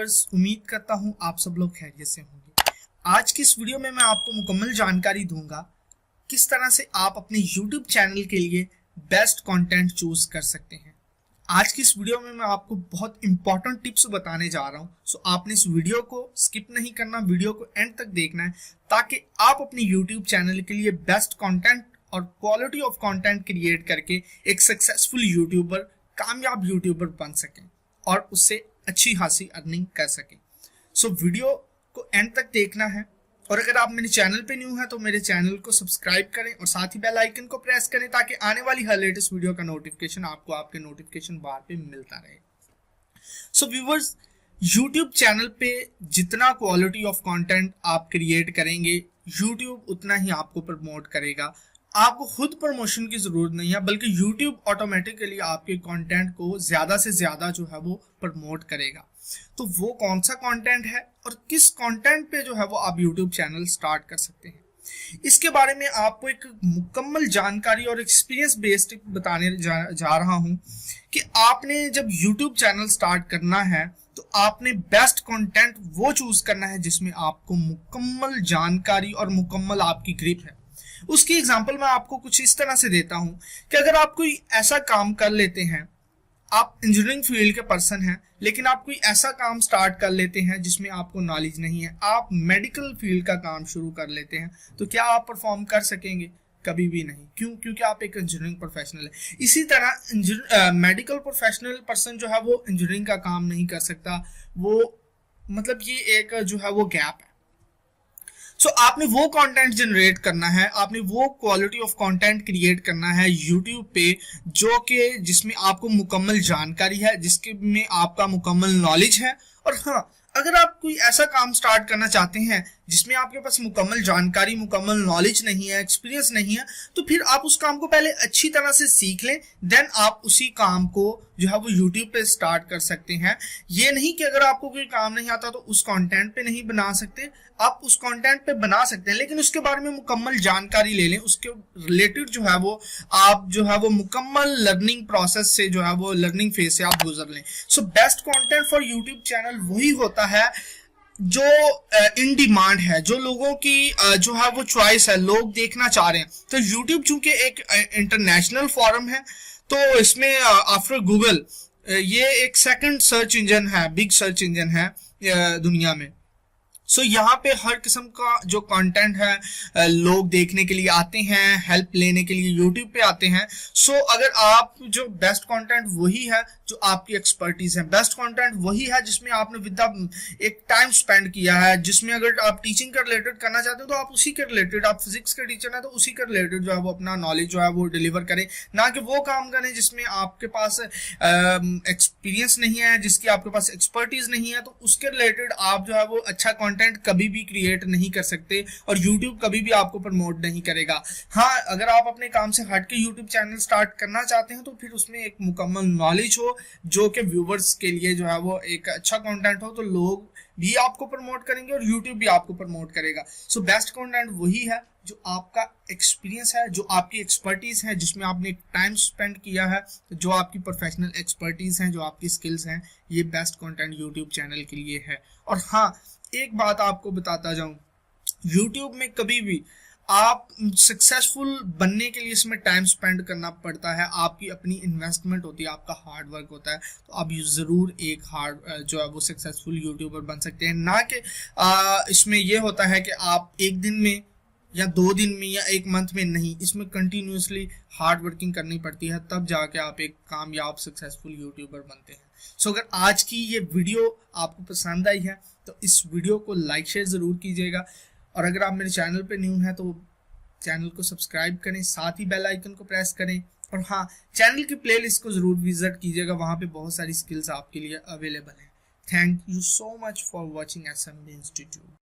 Viewers, उम्मीद करता हूं आप सब लोग खैरियत से होंगे। आज की इस वीडियो में मैं आपको मुकम्मल जानकारी दूंगा किस तरह से आप अपने YouTube चैनल के लिए बेस्ट कंटेंट चूज कर सकते हैं। आज की इस वीडियो में मैं आपको बहुत इंपॉर्टेंट टिप्स बताने जा रहा हूं, सो आपने इस वीडियो को स्किप नहीं करना, वीडियो को एंड तक देखना है ताकि आप अपने YouTube चैनल के लिए बेस्ट कंटेंट और क्वालिटी ऑफ कंटेंट क्रिएट करके एक सक्सेसफुल यूट्यूबर, कामयाब यूट्यूबर बन सकें और उससे अच्छी खासी अर्निंग कर सकें। सो वीडियो को एंड तक देखना है और अगर आप मेरे चैनल पे न्यू हैं तो मेरे चैनल को सब्सक्राइब करें और साथ ही बेल आइकन को प्रेस करें ताकि आने वाली हर लेटेस्ट वीडियो का नोटिफिकेशन आपको आपके नोटिफिकेशन बार पे मिलता रहे। सो व्यूअर्स, यूट्यूब चैनल पे जितना क्वालिटी ऑफ कंटेंट आप क्रिएट करेंगे, यूट्यूब उतना ही आपको प्रमोट करेगा। आपको खुद प्रमोशन की जरूरत नहीं है, बल्कि YouTube ऑटोमेटिकली आपके कंटेंट को ज्यादा से ज्यादा जो है वो प्रमोट करेगा। तो वो कौन सा कंटेंट है और किस कंटेंट पे जो है वो आप YouTube चैनल स्टार्ट कर सकते हैं, इसके बारे में आपको एक मुकम्मल जानकारी और एक्सपीरियंस बेस्ड बताने जा रहा हूं कि आपने जब YouTube चैनल स्टार्ट करना है तो आपने बेस्ट कंटेंट वो चूज करना है जिसमें आपको मुकम्मल जानकारी और मुकम्मल आपकी ग्रिप है। उसकी एग्जांपल मैं आपको कुछ इस तरह से देता हूं कि अगर आप कोई ऐसा काम कर लेते हैं, आप इंजीनियरिंग फील्ड के पर्सन हैं लेकिन आप कोई ऐसा काम स्टार्ट कर लेते हैं जिसमें आपको नॉलेज नहीं है, आप मेडिकल फील्ड का काम शुरू कर लेते हैं, तो क्या आप परफॉर्म कर सकेंगे? कभी भी नहीं। क्यों? क्योंकि आप एक इंजीनियरिंग प्रोफेशनल है। इसी तरह मेडिकल प्रोफेशनल पर्सन जो है वो इंजीनियरिंग का काम नहीं कर सकता। वो मतलब ये एक जो है वो गैप है। सो आपने वो कंटेंट जनरेट करना है, आपने वो क्वालिटी ऑफ कंटेंट क्रिएट करना है YouTube पे जो कि जिसमें आपको मुकम्मल जानकारी है, जिसके में आपका मुकम्मल नॉलेज है। और हाँ, अगर आप कोई ऐसा काम स्टार्ट करना चाहते हैं जिसमें आपके पास मुकम्मल जानकारी, मुकम्मल नॉलेज नहीं है, एक्सपीरियंस नहीं है, तो फिर आप उस काम को पहले अच्छी तरह से सीख लें, देन आप उसी काम को जो है वो YouTube पे स्टार्ट कर सकते हैं। ये नहीं कि अगर आपको कोई काम नहीं आता तो उस कंटेंट पे नहीं बना सकते, आप उस कंटेंट पे बना सकते हैं, लेकिन उसके बारे में मुकम्मल जानकारी ले लें, उसके रिलेटेड जो है वो आप जो है वो मुकम्मल लर्निंग प्रोसेस से जो है वो लर्निंग फेज से आप गुजर लें। So best content for YouTube channel वही होता है जो इन डिमांड है, जो लोगों की जो है वो चॉइस है, लोग देखना चाह रहे हैं। तो यूट्यूब चूंकि एक इंटरनेशनल फॉरम है, तो इसमें आफ्टर गूगल ये एक सेकंड सर्च इंजन है, बिग सर्च इंजन है दुनिया में। सो यहाँ पे हर किस्म का जो कंटेंट है लोग देखने के लिए आते हैं, हेल्प लेने के लिए YouTube पे आते हैं। सो अगर आप जो बेस्ट कंटेंट वही है जो आपकी एक्सपर्टीज है, बेस्ट कंटेंट वही है जिसमें आपने विद एक टाइम स्पेंड किया है, जिसमें अगर आप टीचिंग के रिलेटेड करना चाहते हो तो आप उसी के रिलेटेड, आप फिजिक्स के टीचर हैं तो उसी के रिलेटेड जो है वो अपना नॉलेज जो है वो डिलीवर करें, ना कि वो काम करें जिसमें आपके पास एक्सपीरियंस नहीं है, जिसकी आपके पास एक्सपर्टीज नहीं है। तो उसके रिलेटेड आप जो है वो अच्छा कंटेंट कभी भी क्रिएट नहीं कर सकते और YouTube कभी भी आपको प्रमोट नहीं करेगा। हाँ, अगर आप अपने काम से हट के YouTube चैनल स्टार्ट करना चाहते हैं तो फिर उसमें एक मुकम्मल नॉलेज हो जो कि व्यूवर्स के लिए जो है वो एक अच्छा कंटेंट हो, तो लोग भी आपको प्रमोट करेंगे और YouTube भी आपको प्रमोट करेगा। सो बेस्ट कंटेंट वही है जो आपका एक्सपीरियंस है, जो आपकी एक्सपर्टीज है, जिसमें आपने टाइम स्पेंड किया है, जो आपकी प्रोफेशनल एक्सपर्टीज है, जो आपकी स्किल्स हैं, ये बेस्ट कंटेंट यूट्यूब चैनल के लिए है। और हाँ, एक बात आपको बताता जाऊं, YouTube में कभी भी आप सक्सेसफुल बनने के लिए इसमें टाइम स्पेंड करना पड़ता है, आपकी अपनी इन्वेस्टमेंट होती है, आपका हार्ड वर्क होता है। तो आप जरूर एक हार्ड जो है वो सक्सेसफुल यूट्यूबर बन सकते हैं, ना कि इसमें यह होता है कि आप एक दिन में या 2 दिन में या 1 मंथ में नहीं, इसमें कंटिन्यूसली हार्ड वर्किंग करनी पड़ती है, तब जाके आप एक कामयाब सक्सेसफुल यूट्यूबर बनते हैं। सो अगर आज की ये वीडियो आपको पसंद आई है तो इस वीडियो को लाइक शेयर जरूर कीजिएगा और अगर आप मेरे चैनल पे न्यू हैं तो चैनल को सब्सक्राइब करें, साथ ही बेल आइकन को प्रेस करें और हाँ, चैनल की प्लेलिस्ट को जरूर विजिट कीजिएगा, वहाँ पे बहुत सारी स्किल्स आपके लिए अवेलेबल हैं। Thank you so much for watching SMB institute.